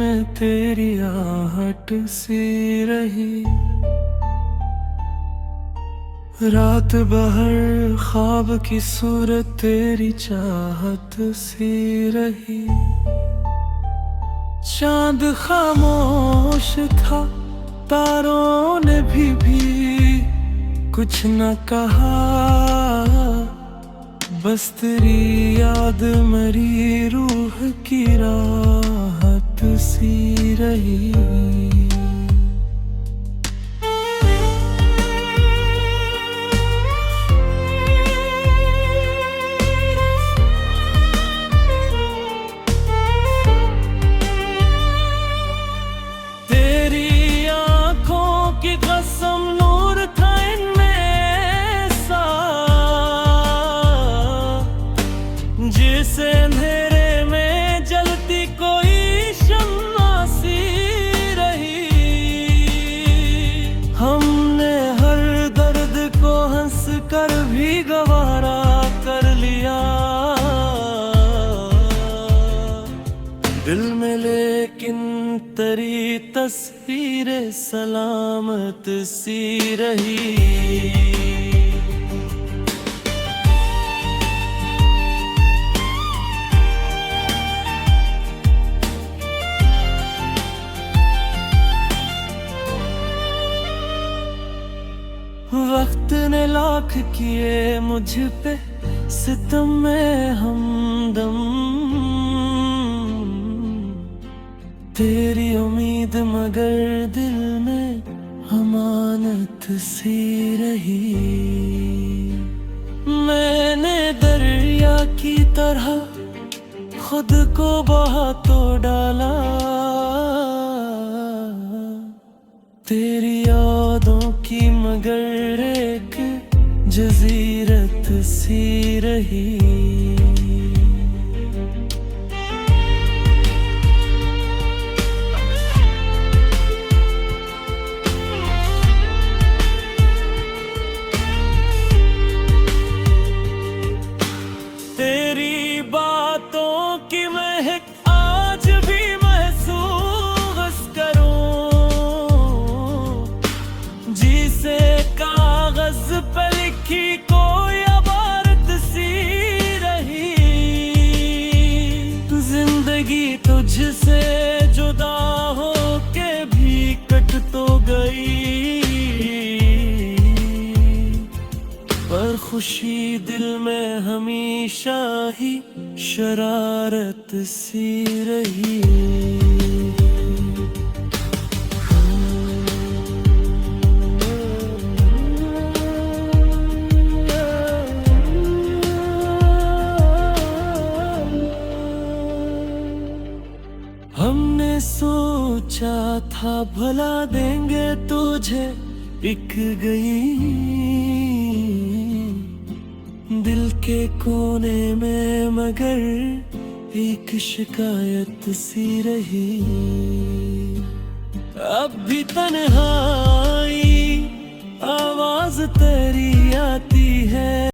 में तेरी आहट सी रही। रात बहर ख्वाब की सूरत तेरी चाहत सी रही। चांद खामोश था, तारों ने भी कुछ न कहा। बस तेरी याद मरी रूह की राहत सी रही। जिसे अंधेरे में जलती कोई शम्मा सी रही। हमने हर दर्द को हंस कर भी गवारा कर लिया। दिल में लेकिन तेरी तस्वीरें सलामत सी रही। वक्त ने लाख किए मुझ पे सितम में हमदम। तेरी उम्मीद मगर दिल में अमानत सी रही। मैंने दरिया की तरह खुद को बहा तो डाला। तेरी यादों की मगर एक जजीरत सी रही। तेरी बातों की महक आज भी महसूस करूं। जिसे कागज पे लिखी कोई इबारत सी रही। जिंदगी तुझसे जुदा हो के भी कट तो गई। पर खुशी दिल में हमेशा ही शरारत सी रही। हमने सोचा था भला देंगे तुझे, बिक गई। दिल के कोने में मगर एक शिकायत सी रही। अब भी तन्हाई आवाज तेरी आती है।